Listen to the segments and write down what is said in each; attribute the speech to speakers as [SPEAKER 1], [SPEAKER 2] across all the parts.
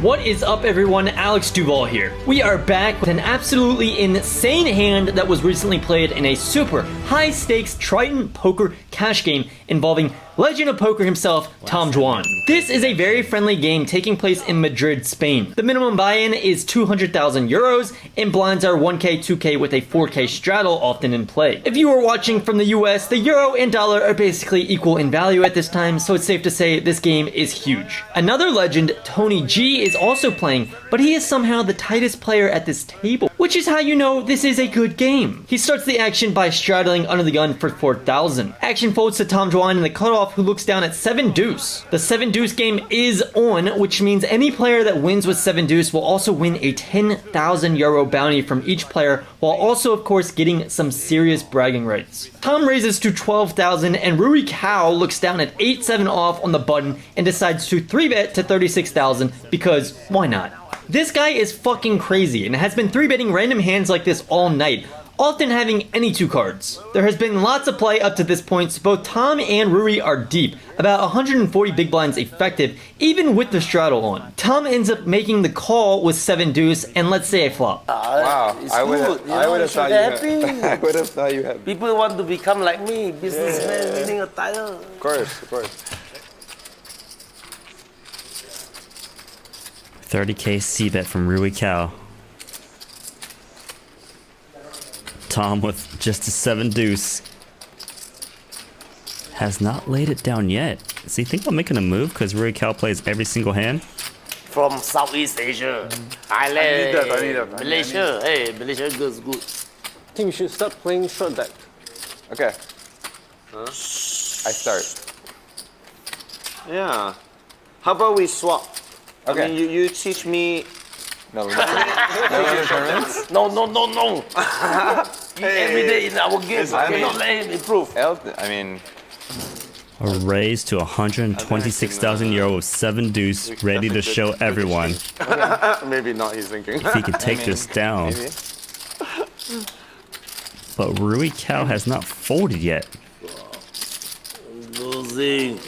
[SPEAKER 1] What is up, everyone? Alex Duval here. We are back with an absolutely insane hand that was recently played in a super high-stakes Triton poker cash game involving legend of poker himself, Tom Dwan. This is a very friendly game taking place in Madrid, Spain. The minimum buy-in is 200,000 euros, and blinds are 1k, 2k with a 4k straddle often in play. If you are watching from the US, the euro and dollar are basically equal in value at this time, so it's safe to say this game is huge. Another legend, Tony G, is also playing, but he is somehow the tightest player at this table, which is how you know this is a good game. He starts the action by straddling under the gun for 4,000. Action folds to Tom Dwan in the cutoff, who looks down at 7 deuce. The 7 deuce game is on, which means any player that wins with 7 deuce will also win a 10,000 euro bounty from each player, while also of course getting some serious bragging rights. Tom raises to 12,000 and Rui Cow looks down at 8-7 off on the button and decides to 3-bet to 36,000 because why not? This guy is fucking crazy and has been 3-betting random hands like this all night, often having any 2 cards. There has been lots of play up to this point, so both Tom and Rui are deep, about 140 big blinds effective, even with the straddle on. Tom ends up making the call with 7 deuce and let's say a flop.
[SPEAKER 2] Wow, I would have thought I would have thought you had.
[SPEAKER 3] People want to become like me, businessman winning a title.
[SPEAKER 2] Of course, of course.
[SPEAKER 4] 30k C-bet from Rui Cow. Tom with just a 7 deuce. Has not laid it down yet. Does he think about making a move because Rui Cow plays every single hand?
[SPEAKER 3] From Southeast Asia, Thailand, Malaysia. Hey, Malaysia goes good.
[SPEAKER 5] I think you should start playing short deck.
[SPEAKER 2] Okay. I start.
[SPEAKER 6] Yeah. How about we swap?
[SPEAKER 2] Okay.
[SPEAKER 6] I mean, you teach me.
[SPEAKER 2] No, no tournaments.
[SPEAKER 3] No. Every day in our game, I cannot let him improve.
[SPEAKER 2] I mean,
[SPEAKER 4] A raise to 126,000 euro with 7 deuce, ready to show everyone
[SPEAKER 6] Maybe not. He's thinking.
[SPEAKER 4] if he can take this down.
[SPEAKER 2] maybe.
[SPEAKER 4] But Rui Cow has not folded yet.
[SPEAKER 3] Losing.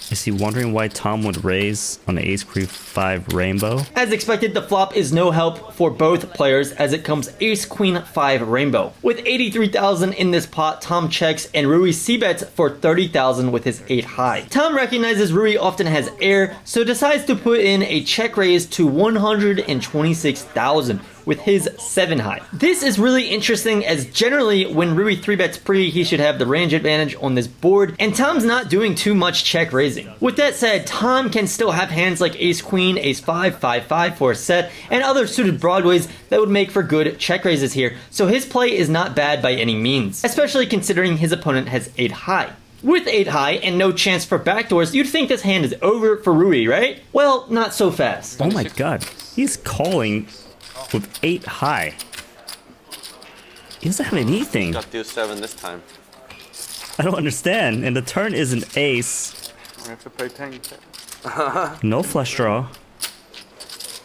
[SPEAKER 4] Is he wondering why Tom would raise on the ace queen 5 rainbow?
[SPEAKER 1] As expected, the flop is no help for both players as it comes ace queen 5 rainbow. With 83,000 in this pot, Tom checks and Rui c-bets for 30,000 with his 8 high. Tom recognizes Rui often has air, so decides to put in a check raise to 126,000 with his 7 high. This is really interesting as generally when Rui 3-bets pre, he should have the range advantage on this board, and Tom's not doing too much check raising. With that said, Tom can still have hands like ace queen, ace 5, 5-5 for a set, and other suited broadways that would make for good check raises here, so his play is not bad by any means, especially considering his opponent has 8 high. With 8 high and no chance for backdoors, you'd think this hand is over for Rui, right? Well, not so fast.
[SPEAKER 4] Oh my god, he's calling with 8 high. He doesn't have anything.
[SPEAKER 6] Got deuce 7 this time.
[SPEAKER 4] I don't understand. And the turn is an ace.
[SPEAKER 6] We have to play 10.
[SPEAKER 4] No flush draw.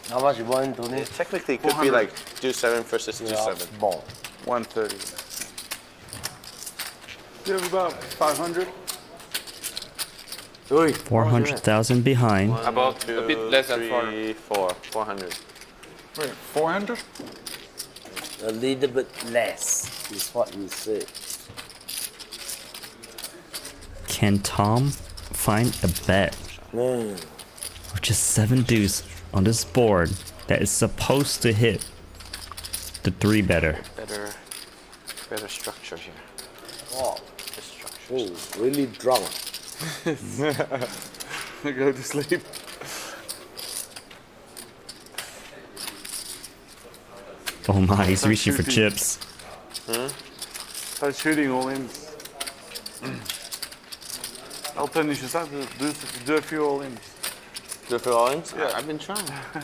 [SPEAKER 3] How much you want, Tony?
[SPEAKER 6] Technically, it could be like deuce 7 versus deuce 7.
[SPEAKER 3] Ball.
[SPEAKER 7] 130. You have about 500.
[SPEAKER 4] 400,000 behind.
[SPEAKER 6] About
[SPEAKER 7] A bit less than
[SPEAKER 6] 3, 4. 400.
[SPEAKER 7] Wait, 400?
[SPEAKER 3] A little bit less is what you say.
[SPEAKER 4] Can Tom find a bet
[SPEAKER 3] Man.
[SPEAKER 4] with just 7 deuce on this board that is supposed to hit the 3-better?
[SPEAKER 6] Better structure here.
[SPEAKER 3] Oh, really drunk.
[SPEAKER 7] Go to sleep.
[SPEAKER 4] Oh my, he's reaching for chips.
[SPEAKER 7] Start shooting all in. Elton, you should start to do a few all ins.
[SPEAKER 6] Do it for all ins?
[SPEAKER 7] Yeah.
[SPEAKER 6] I've been trying. I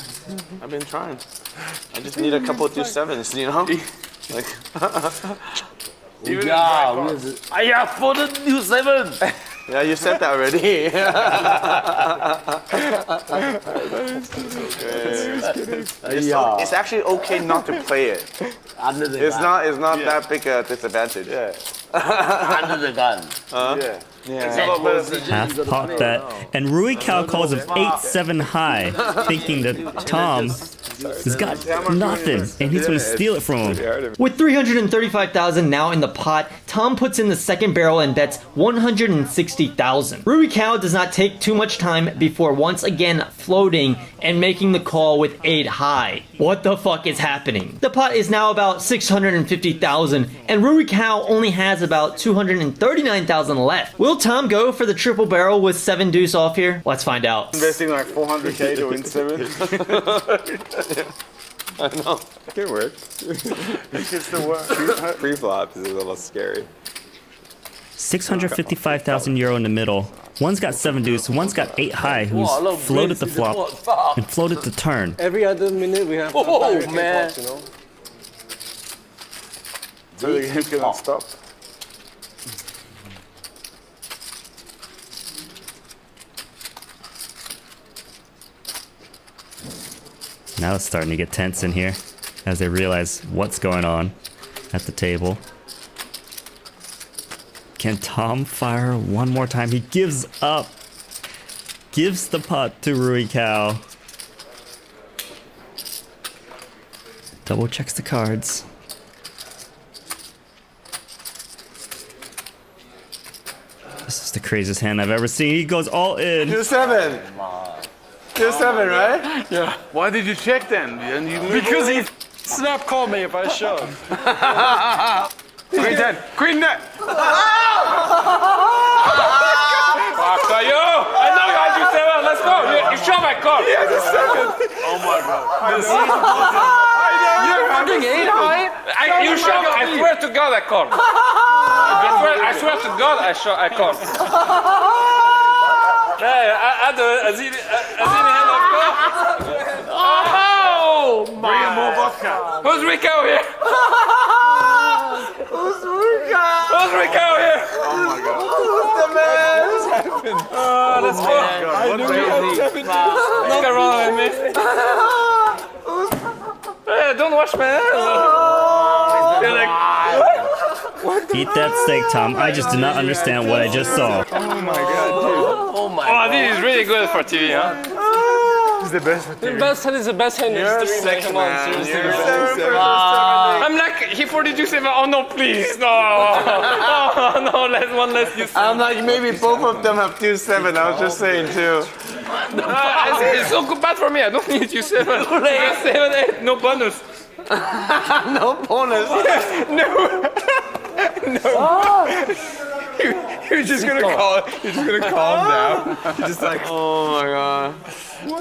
[SPEAKER 6] just need a couple of deuce 7s, you know? Like.
[SPEAKER 3] I have for the new 7.
[SPEAKER 6] Yeah, you said that already. It's actually okay not to play it.
[SPEAKER 3] Under the
[SPEAKER 6] It's
[SPEAKER 3] gun.
[SPEAKER 6] not that big a disadvantage.
[SPEAKER 3] Under the gun.
[SPEAKER 7] Yeah.
[SPEAKER 4] Half pot bet. And Rui Cao calls him 8-7 high, thinking that Tom has got nothing and he's going to steal it from him.
[SPEAKER 1] With 335,000 now in the pot, Tom puts in the second barrel and bets 160,000. Rui Cao does not take too much time before once again floating and making the call with 8 high. What the fuck is happening? The pot is now about 650,000 and Rui Cao only has about 239,000 left. Will Tom go for the triple barrel with 7 deuce off here? Let's find out.
[SPEAKER 7] Investing like 400k to win 7.
[SPEAKER 2] I know. It can work.
[SPEAKER 7] It's the worst.
[SPEAKER 2] Pre-flop is a little scary.
[SPEAKER 4] 655,000 euro in the middle. One's got 7 deuce, one's got 8 high, who's floated the flop and floated the turn.
[SPEAKER 5] Every other minute we have
[SPEAKER 3] man.
[SPEAKER 5] you know?
[SPEAKER 7] So the game cannot stop.
[SPEAKER 4] Now it's starting to get tense in here as they realize what's going on at the table. Can Tom fire one more time? He gives up. Gives the pot to Rui Cao. Double checks the cards. This is the craziest hand I've ever seen. He goes all in.
[SPEAKER 2] 2-7. 2-7, right?
[SPEAKER 7] Yeah. Why did you check then? And you
[SPEAKER 5] Because he snap called me if I shove.
[SPEAKER 7] Queen 10. Queen 10.
[SPEAKER 8] Fuck you! I know you had you 7. Let's go. You shove my call.
[SPEAKER 7] Oh my god.
[SPEAKER 8] You're fucking 8 high. You shove. I swear to God, I call. I swear to God, I call. Hey, Azini hand of call. Oh my!
[SPEAKER 7] Bring in more vodka.
[SPEAKER 8] Who's Rico here? Who's Rico here?
[SPEAKER 7] Oh my god.
[SPEAKER 8] Let's go. Don't get wrong with me. Hey, don't wash my hands. You're like,
[SPEAKER 4] Eat that steak, Tom. I just did not understand what I just saw.
[SPEAKER 2] Oh my god, dude.
[SPEAKER 3] Oh my
[SPEAKER 8] oh, this is really good for TV, huh?
[SPEAKER 7] He's the best.
[SPEAKER 5] The best hand is the best hand in history, man. Come on, seriously.
[SPEAKER 8] I'm like, he 42-7. Oh no, please, no. Oh no, one less use.
[SPEAKER 2] I'm like, maybe both of them have 2-7. I was just saying, too.
[SPEAKER 8] It's so good, bad for me. I don't need you 7. 7, 8, no bonus.
[SPEAKER 2] No bonus. You're just gonna call it. You're just gonna calm down. You're just like, oh my god.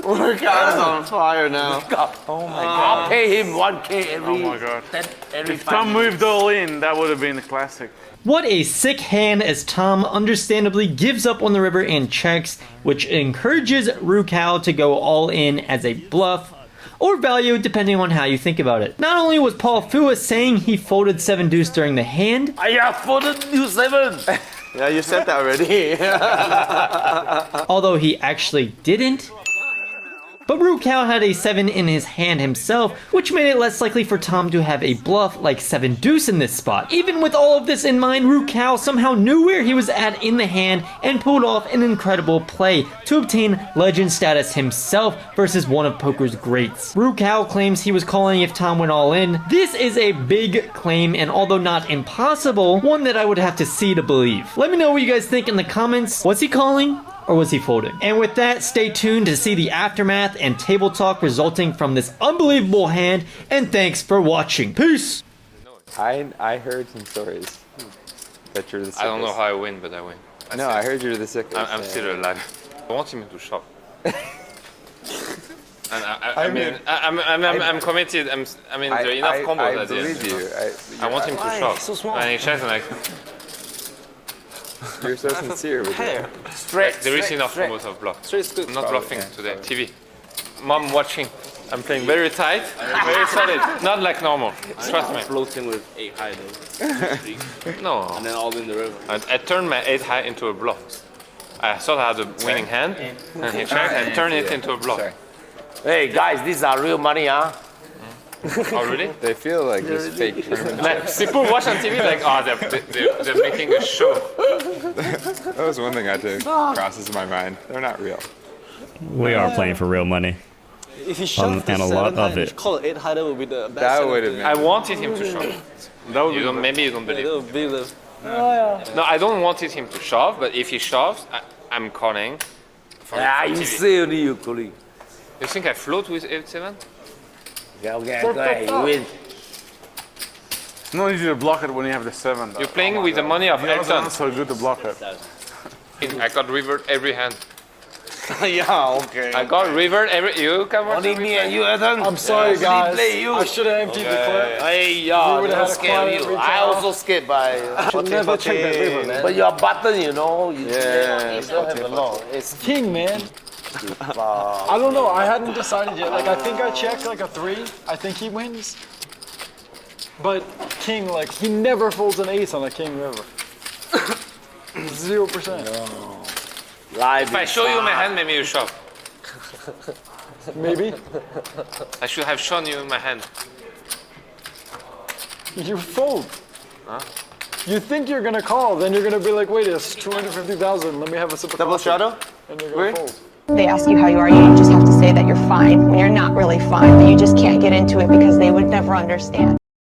[SPEAKER 2] Work out is on fire now.
[SPEAKER 3] Oh my God. I'll pay him 1k every.
[SPEAKER 7] Oh my god.
[SPEAKER 3] Every
[SPEAKER 7] If Tom moved all in, that would have been a classic.
[SPEAKER 1] What a sick hand as Tom understandably gives up on the river and checks, which encourages Rui Cao to go all in as a bluff, or value depending on how you think about it. Not only was Paul Fua saying he folded 7 deuce during the hand,
[SPEAKER 3] I have folded you 7.
[SPEAKER 2] Yeah, you said that already.
[SPEAKER 1] although he actually didn't. But Rui Cao had a 7 in his hand himself, which made it less likely for Tom to have a bluff like 7 deuce in this spot. Even with all of this in mind, Rui Cao somehow knew where he was at in the hand and pulled off an incredible play to obtain legend status himself versus one of poker's greats. Rui Cao claims he was calling if Tom went all in. This is a big claim, and although not impossible, one that I would have to see to believe. Let me know what you guys think in the comments. Was he calling? Or was he folding? And with that, stay tuned to see the aftermath and table talk resulting from this unbelievable hand, and thanks for watching. Peace!
[SPEAKER 2] I heard some stories that you're the sickest.
[SPEAKER 8] I don't know how I win, but I win.
[SPEAKER 2] I heard you're the sickest.
[SPEAKER 8] I'm still alive. I want him to shop. And I'm committed. There are enough combos at the end.
[SPEAKER 2] I believe you.
[SPEAKER 8] I want him to shop.
[SPEAKER 5] So small.
[SPEAKER 8] And he checks and like,
[SPEAKER 2] You're so sincere with it.
[SPEAKER 8] there is enough combos of bluff. I'm not bluffing today. TV. Mom watching. I'm playing very tight, very solid. Not like normal. Trust me.
[SPEAKER 3] Floating with 8 high though.
[SPEAKER 8] No.
[SPEAKER 3] And then all in the river.
[SPEAKER 8] I turned my 8 high into a bluff. I thought I had a winning hand, and he checked and turned it into a bluff.
[SPEAKER 3] Hey guys, these are real money, huh?
[SPEAKER 8] Oh really?
[SPEAKER 2] They feel like just fake.
[SPEAKER 8] Like people watch on TV like, oh, they're making a show.
[SPEAKER 2] That was one thing I did crosses my mind. They're not real.
[SPEAKER 4] We are playing for real money.
[SPEAKER 5] If he shoved
[SPEAKER 4] and a
[SPEAKER 5] the
[SPEAKER 4] lot
[SPEAKER 5] 7 high,
[SPEAKER 4] of it.
[SPEAKER 5] call it 8 high, that would be the best.
[SPEAKER 2] That
[SPEAKER 5] setup.
[SPEAKER 2] would have been.
[SPEAKER 8] I wanted him to shove. Maybe you don't
[SPEAKER 5] That
[SPEAKER 8] believe.
[SPEAKER 5] would be the.
[SPEAKER 8] No, I don't wanted him to shove, but if he shoves, I'm calling.
[SPEAKER 3] You say only you calling.
[SPEAKER 8] You think I float with 8-7?
[SPEAKER 3] Okay, you win.
[SPEAKER 7] No need to block it when you have the 7.
[SPEAKER 8] You're playing with the money of
[SPEAKER 7] The other
[SPEAKER 8] Elton.
[SPEAKER 7] one's so good to block it.
[SPEAKER 8] I got river every hand.
[SPEAKER 3] Yeah, okay.
[SPEAKER 8] I got river every. You can watch
[SPEAKER 3] Only
[SPEAKER 8] the
[SPEAKER 3] me
[SPEAKER 8] replay.
[SPEAKER 3] and you, Ethan.
[SPEAKER 5] I'm sorry, guys.
[SPEAKER 3] Play you.
[SPEAKER 5] I should have emptied the clip.
[SPEAKER 3] Hey,
[SPEAKER 5] We
[SPEAKER 3] yeah,
[SPEAKER 5] would've
[SPEAKER 3] don't
[SPEAKER 5] had a
[SPEAKER 3] scare
[SPEAKER 5] quiet
[SPEAKER 3] you.
[SPEAKER 5] retail.
[SPEAKER 3] I also skip by.
[SPEAKER 5] Should never check that river, man.
[SPEAKER 3] But your button, you know, you
[SPEAKER 2] Yeah,
[SPEAKER 3] don't have a lot. It's
[SPEAKER 5] King, man. I don't know. I hadn't decided yet. Like, I think I checked like a 3. I think he wins. But King, like, he never folds an ace on a King river. 0%.
[SPEAKER 3] live.
[SPEAKER 8] If I show you my hand, maybe you shove.
[SPEAKER 5] Maybe.
[SPEAKER 8] I should have shown you my hand.
[SPEAKER 5] You fold. You think you're gonna call, then you're gonna be like, wait, it's 250,000. Let me have a sip of
[SPEAKER 2] Double
[SPEAKER 5] coffee.
[SPEAKER 2] shadow?
[SPEAKER 5] And you're gonna fold.
[SPEAKER 9] They ask you how you are, you just have to say that you're fine when you're not really fine, but you just can't get into it because they would never understand.